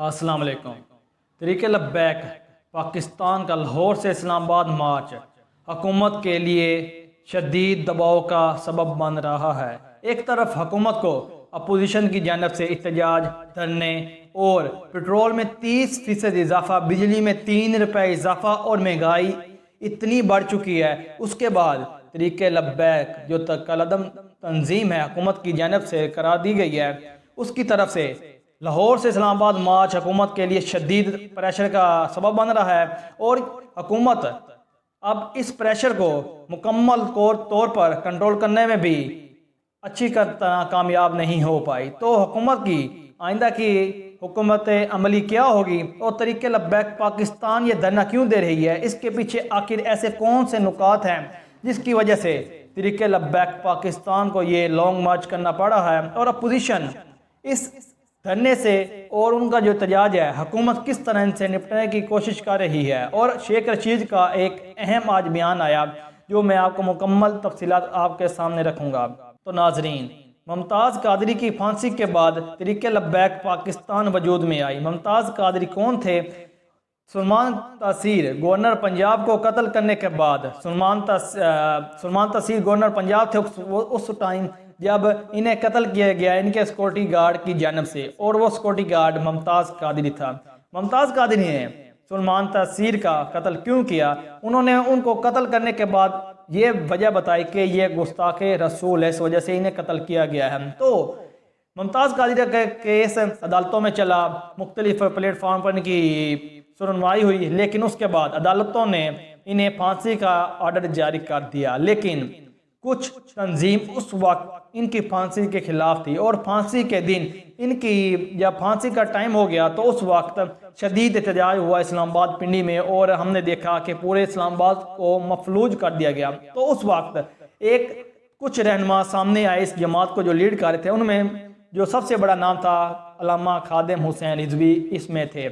السلام علیکم۔ تحریک لبیک پاکستان کا لاہور سے اسلام آباد مارچ حکومت کے لیے شدید دباؤ کا سبب بن رہا ہے۔ ایک طرف حکومت کو اپوزیشن کی جانب سے احتجاج، دھرنے اور پیٹرول میں 30% اضافہ، بجلی میں 3 روپے اضافہ اور مہنگائی اتنی بڑھ چکی ہے، اس کے بعد تحریک لبیک جو کالعدم تنظیم ہے حکومت کی جانب سے قرار دی گئی ہے، اس کی طرف سے لاہور سے اسلام آباد مارچ حکومت کے لیے شدید پریشر کا سبب بن رہا ہے، اور حکومت اب اس پریشر کو مکمل طور پر کنٹرول کرنے میں بھی اچھی طرح کامیاب نہیں ہو پائی۔ تو حکومت کی آئندہ کی حکومت عملی کیا ہوگی، اور تحریک لبیک پاکستان یہ دھرنا کیوں دے رہی ہے؟ اس کے پیچھے آخر ایسے کون سے نکات ہیں جس کی وجہ سے تحریک لبیک پاکستان کو یہ لانگ مارچ کرنا پڑا ہے، اور اپوزیشن اس دھرنے سے اور ان کا جو احتجاج ہے حکومت کس طرح ان سے نپٹنے کی کوشش کر رہی ہے؟ اور شیخ رشید کا ایک اہم آج بیان آیا جو میں آپ کو مکمل تفصیلات آپ کے سامنے رکھوں گا۔ تو ناظرین، ممتاز قادری کی پھانسی کے بعد تحریک لبیک پاکستان وجود میں آئی۔ ممتاز قادری کون تھے؟ سلمان تاثیر گورنر پنجاب کو قتل کرنے کے بعد سلمان تاثیر گورنر پنجاب تھے اس ٹائم جب انہیں قتل کیا گیا ان کے سیکورٹی گارڈ کی جانب سے، اور وہ سیکورٹی گارڈ ممتاز قادری تھا۔ ممتاز قادری نے سلمان تاثیر کا قتل کیوں کیا؟ انہوں نے ان کو قتل کرنے کے بعد یہ وجہ بتائی کہ یہ گستاخ رسول ہے، اس وجہ سے انہیں قتل کیا گیا ہے۔ تو ممتاز قادری کا کیس عدالتوں میں چلا، مختلف پلیٹ فارم پر ان کی سنوائی ہوئی، لیکن اس کے بعد عدالتوں نے انہیں پھانسی کا آرڈر جاری کر دیا، لیکن کچھ تنظیم اس وقت ان کی پھانسی کے خلاف تھی، اور پھانسی کے دن ان کی جب پھانسی کا ٹائم ہو گیا تو اس وقت شدید احتجاج ہوا اسلام آباد پنڈی میں، اور ہم نے دیکھا کہ پورے اسلام آباد کو مفلوج کر دیا گیا۔ تو اس وقت کچھ رہنما سامنے آئے اس جماعت کو جو لیڈ کر رہے تھے، ان میں جو سب سے بڑا نام تھا علامہ خادم حسین رضوی اس میں تھے۔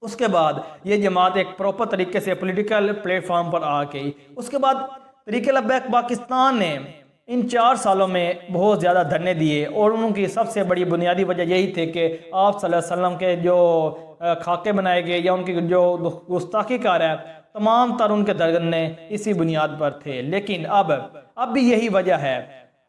اس کے بعد یہ جماعت ایک پراپر طریقے سے پولیٹیکل پلیٹ فارم پر آ گئی۔ اس کے بعد تحریک لبیک پاکستان نے ان 4 سالوں میں بہت زیادہ دھرنے دیے، اور ان کی سب سے بڑی بنیادی وجہ یہی تھی کہ آپ صلی اللہ علیہ وسلم کے جو خاکے بنائے گئے یا ان کی جو گستاخی کار ہے، تمام تر ان کے دھرنے اسی بنیاد پر تھے۔ لیکن اب بھی یہی وجہ ہے۔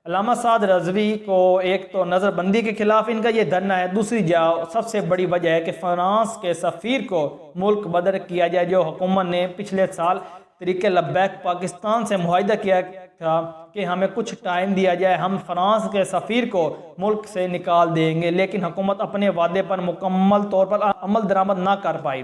علامہ سعد رضوی کو ایک تو نظر بندی کے خلاف ان کا یہ دھرنا ہے، دوسری سب سے بڑی وجہ ہے کہ فرانس کے سفیر کو ملک بدر کیا جائے، جو حکومت نے پچھلے سال تحریک لبیک پاکستان سے معاہدہ کیا تھا کہ ہمیں کچھ ٹائم دیا جائے، ہم فرانس کے سفیر کو ملک سے نکال دیں گے، لیکن حکومت اپنے وعدے پر مکمل طور پر عمل درآمد نہ کر پائی۔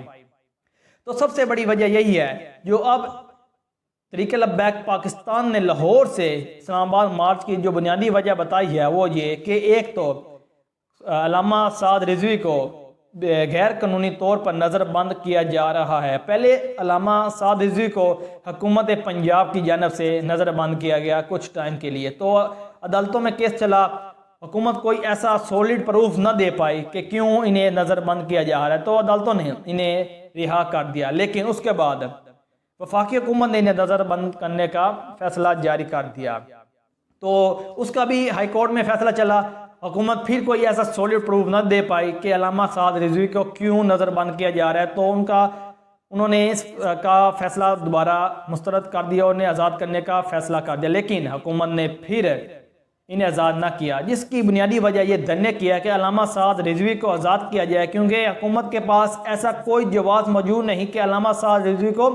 تو سب سے بڑی وجہ یہی ہے جو اب تحریک لبیک پاکستان نے لاہور سے اسلام آباد مارچ کی جو بنیادی وجہ بتائی ہے، وہ یہ کہ ایک تو علامہ سعد رضوی کو غیر قانونی طور پر نظر بند کیا جا رہا ہے۔ پہلے علامہ سعد رضوی کو حکومت پنجاب کی جانب سے نظر بند کیا گیا کچھ ٹائم کے لیے، تو عدالتوں میں کیس چلا، حکومت کوئی ایسا سولڈ پروف نہ دے پائی کہ کیوں انہیں نظر بند کیا جا رہا ہے، تو عدالتوں نے انہیں رہا کر دیا۔ لیکن اس کے بعد وفاقی حکومت نے انہیں نظر بند کرنے کا فیصلہ جاری کر دیا، تو اس کا بھی ہائی کورٹ میں فیصلہ چلا۔ حکومت پھر کوئی ایسا سولڈ پروف نہ دے پائی کہ علامہ سعد رضوی کو کیوں نظر بند کیا جا رہا ہے، تو انہوں نے اس کا فیصلہ دوبارہ مسترد کر دیا اور انہیں آزاد کرنے کا فیصلہ کر دیا، لیکن حکومت نے پھر انہیں آزاد نہ کیا، جس کی بنیادی وجہ یہ دھرنے کیا کہ علامہ سعد رضوی کو آزاد کیا جائے، کیونکہ حکومت کے پاس ایسا کوئی جواز موجود نہیں کہ علامہ سعد رضوی کو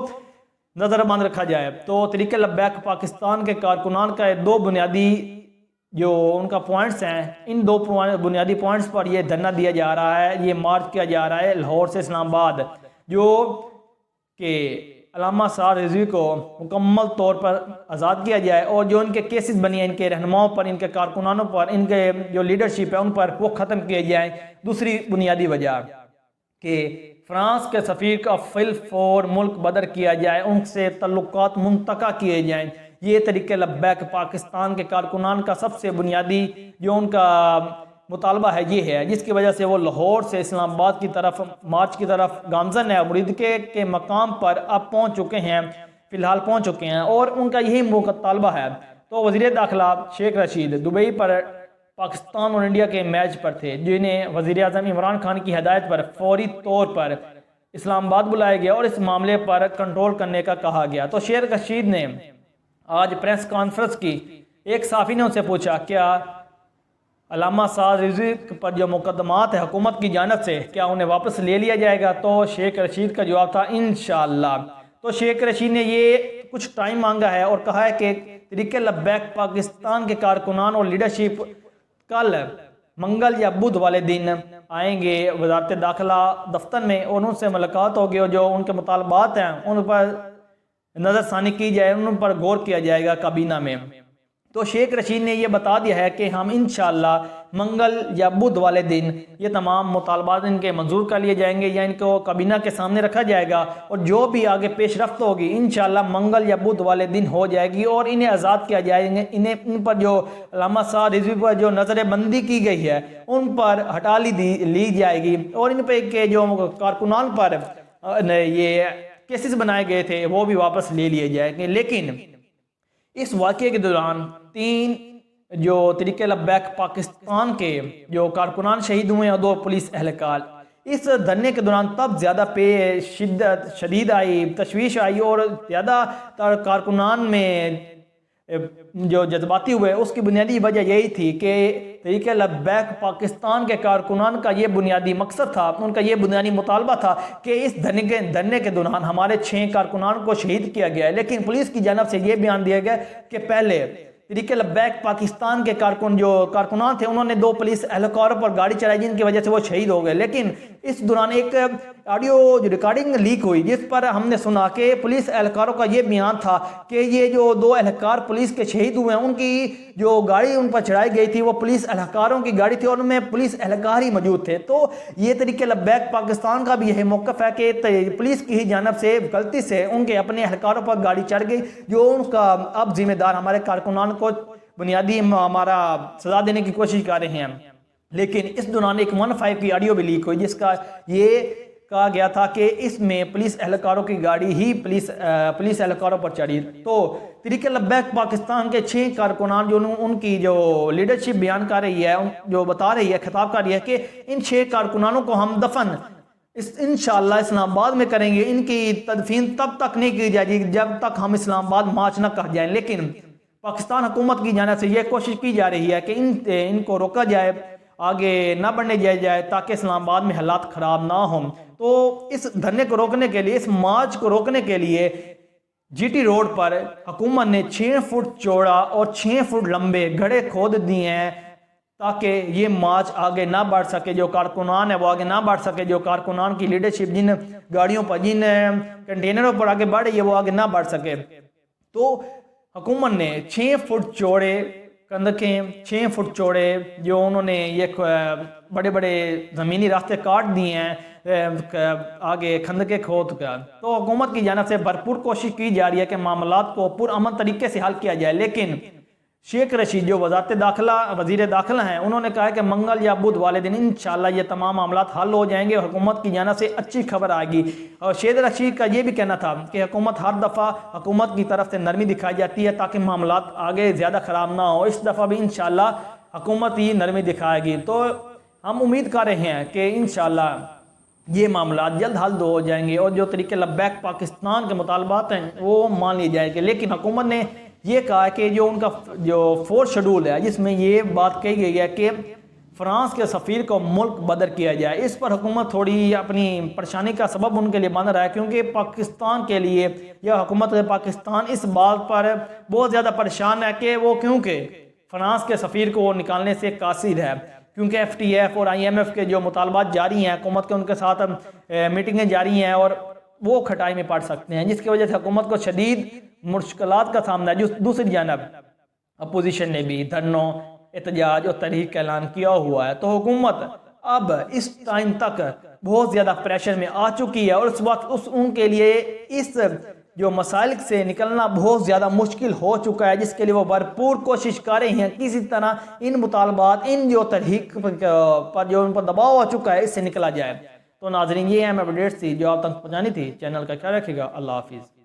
نظر بند رکھا جائے۔ تو تحریک لبیک پاکستان کے کارکنان کا 2 بنیادی جو ان کا پوائنٹس ہیں، ان 2 بنیادی پوائنٹس پر یہ دھرنا دیا جا رہا ہے، یہ مارچ کیا جا رہا ہے لاہور سے اسلام آباد، جو کہ علامہ سعد رضوی کو مکمل طور پر آزاد کیا جائے، اور جو ان کے کیسز بنی ہیں ان کے رہنماؤں پر، ان کے کارکنانوں پر، ان کے جو لیڈرشپ ہے ان پر، وہ ختم کیے جائیں۔ دوسری بنیادی وجہ کہ فرانس کے سفیر کا فور ملک بدر کیا جائے، ان سے تعلقات منتقع کیے جائیں۔ یہ تحریک لبیک پاکستان کے کارکنان کا سب سے بنیادی جو ان کا مطالبہ ہے یہ ہے، جس کی وجہ سے وہ لاہور سے اسلام آباد کی طرف مارچ کی طرف گامزن ہے، مریدکے کے مقام پر اب پہنچ چکے ہیں، فی الحال پہنچ چکے ہیں، اور ان کا یہی مطالبہ ہے۔ تو وزیر داخلہ شیخ رشید دبئی پر پاکستان اور انڈیا کے میچ پر تھے، جنہیں وزیر اعظم عمران خان کی ہدایت پر فوری طور پر اسلام آباد بلایا گیا اور اس معاملے پر کنٹرول کرنے کا کہا گیا۔ تو شیخ رشید نے آج پریس کانفرنس کی، ایک صحافی نے ان سے پوچھا کیا علامہ سعد رضوی پر جو مقدمات ہیں حکومت کی جانب سے کیا انہیں واپس لے لیا جائے گا؟ تو شیخ رشید کا جواب تھا انشاءاللہ۔ تو شیخ رشید نے یہ کچھ ٹائم مانگا ہے اور کہا ہے کہ تحریک لبیک پاکستان کے کارکنان اور لیڈرشپ کل منگل یا بدھ والے دن آئیں گے وزارت داخلہ دفتر میں اور ان سے ملاقات ہوگی اور جو ان کے مطالبات ہیں ان پر نظر ثانی کی جائے، ان پر غور کیا جائے گا کابینہ میں۔ تو شیخ رشید نے یہ بتا دیا ہے کہ ہم انشاءاللہ منگل یا بدھ والے دن یہ تمام مطالبات ان کے منظور کر لیے جائیں گے یا ان کو کابینہ کے سامنے رکھا جائے گا اور جو بھی آگے پیش رفت ہوگی انشاءاللہ منگل یا بدھ والے دن ہو جائے گی اور انہیں آزاد کیا جائے گا۔ ان پر جو علامہ سعد رضوی پر جو نظر بندی کی گئی ہے ان پر ہٹا لی جائے گی اور ان پہ کے جو کارکنان پر یہ کیسز بنائے گئے تھے وہ بھی واپس لے لیے جائیں گے۔ لیکن اس واقعے کے دوران 3 جو تحریک لبیک پاکستان کے جو کارکنان شہید ہوئے ہیں اور 2 پولیس اہلکار، اس دھرنے کے دوران تب زیادہ شدید آئی، تشویش آئی اور زیادہ تر کارکنان میں جو جذباتی ہوئے، اس کی بنیادی وجہ یہی تھی کہ تحریک لبیک پاکستان کے کارکنان کا یہ بنیادی مقصد تھا، ان کا یہ بنیادی مطالبہ تھا کہ اس دھرنے کے دوران ہمارے 6 کارکنان کو شہید کیا گیا ہے، لیکن پولیس کی جانب سے یہ بیان دیا گیا کہ پہلے تحریک لبیک پاکستان کے کارکنان تھے، انہوں نے 2 پولیس اہلکاروں پر گاڑی چلائی جن کی وجہ سے وہ شہید ہو گئے۔ لیکن اس دوران ایک آڈیو ریکارڈنگ لیک ہوئی جس پر ہم نے سنا کہ پولیس اہلکاروں کا یہ بیان تھا کہ یہ جو 2 اہلکار پولیس کے شہید ہوئے ہیں ان کی جو گاڑی ان پر چڑھائی گئی تھی وہ پولیس اہلکاروں کی گاڑی تھی اور ان میں پولیس اہلکار ہی موجود تھے۔ تو یہ تحریک لبیک پاکستان کا بھی یہی موقف ہے کہ پولیس کی ہی جانب سے غلطی سے ان کے اپنے اہلکاروں پر گاڑی چڑھ گئی، جو ان کا اب ذمہ دار ہمارے کارکنان کو بنیادی ہمارا سزا دینے کی کوشش کر رہے ہیں۔ لیکن اس دوران ایک 1-5 کی آڈیو بھی لیک ہوئی جس کا یہ کہا گیا تھا کہ اس میں پولیس اہلکاروں کی گاڑی ہی پولیس اہلکاروں پر چڑھی۔ تو تحریک لبیک پاکستان کے 6 کارکنان جو ان کی جو لیڈرشپ بیان کر رہی ہے، جو بتا رہی ہے، خطاب کر رہی ہے کہ ان 6 کارکنانوں کو ہم دفن انشاءاللہ اسلام آباد میں کریں گے، ان کی تدفین تب تک نہیں کی جائے گی جب تک ہم اسلام آباد مارچ نہ کر جائیں۔ لیکن پاکستان حکومت کی جانب سے یہ کوشش کی جا رہی ہے کہ ان کو روکا جائے، آگے نہ بڑھنے دیا جائے تاکہ اسلام آباد میں حالات خراب نہ ہوں۔ تو اس دھرنے کو روکنے کے لیے، اس مارچ کو روکنے کے لیے جی ٹی روڈ پر حکومت نے 6 فٹ چوڑا اور 6 فٹ لمبے گڑھے کھود دیے ہیں تاکہ یہ مارچ آگے نہ بڑھ سکے، جو کارکنان ہیں وہ آگے نہ بڑھ سکے، جو کارکنان کی لیڈرشپ جن گاڑیوں پر جن کنٹینروں پر آگے بڑھ رہی ہے وہ آگے نہ بڑھ سکے۔ تو حکومت نے 6 فٹ چوڑے کندکیں، 6 فٹ چوڑے جو انہوں نے یہ بڑے بڑے زمینی راستے کاٹ دیے ہیں آگے کھندکیں کھود کر۔ تو حکومت کی جانب سے بھرپور کوشش کی جا رہی ہے کہ معاملات کو پرامن طریقے سے حل کیا جائے۔ لیکن شیخ رشید جو وزیر داخلہ ہیں، انہوں نے کہا کہ منگل یا بدھ والے دن انشاءاللہ یہ تمام معاملات حل ہو جائیں گے اور حکومت کی جانب سے اچھی خبر آئے گی۔ اور شیخ رشید کا یہ بھی کہنا تھا کہ حکومت ہر دفعہ حکومت کی طرف سے نرمی دکھائی جاتی ہے تاکہ معاملات آگے زیادہ خراب نہ ہو، اس دفعہ بھی انشاءاللہ حکومت ہی نرمی دکھائے گی۔ تو ہم امید کر رہے ہیں کہ انشاءاللہ یہ معاملات جلد حل ہو جائیں گے اور جو تحریک لبیک پاکستان کے مطالبات ہیں وہ مان لیے جائیں گے۔ لیکن حکومت نے یہ کہا ہے کہ جو ان کا جو 4 شیڈول ہے جس میں یہ بات کہی گئی ہے کہ فرانس کے سفیر کو ملک بدر کیا جائے، اس پر حکومت تھوڑی اپنی پریشانی کا سبب ان کے لیے بن رہا ہے، کیونکہ پاکستان کے لیے یا حکومت پاکستان اس بات پر بہت زیادہ پریشان ہے کہ وہ کیونکہ فرانس کے سفیر کو نکالنے سے قاصر ہے، کیونکہ FATF اور IMF کے جو مطالبات جاری ہیں، حکومت کے ان کے ساتھ میٹنگیں جاری ہیں اور وہ کھٹائی میں پڑ سکتے ہیں، جس کی وجہ سے حکومت کو شدید مشکلات کا سامنا ہے۔ دوسری جانب اپوزیشن نے بھی دھرنوں، احتجاج اور تحریک کا اعلان کیا ہوا ہے۔ تو حکومت اب اس ٹائم تک بہت زیادہ پریشر میں آ چکی ہے اور اس وقت ان کے لیے اس جو مسائل سے نکلنا بہت زیادہ مشکل ہو چکا ہے، جس کے لیے وہ بھرپور کوشش کر رہے ہیں کسی طرح ان مطالبات، ان جو تحریک پر جو ان پر دباؤ ہو چکا ہے اس سے نکلا جائے۔ تو ناظرین یہ اہم اپڈیٹس تھی جو آپ تک پہنچانی تھی، چینل کا خیال رکھیے گا۔ اللہ حافظ۔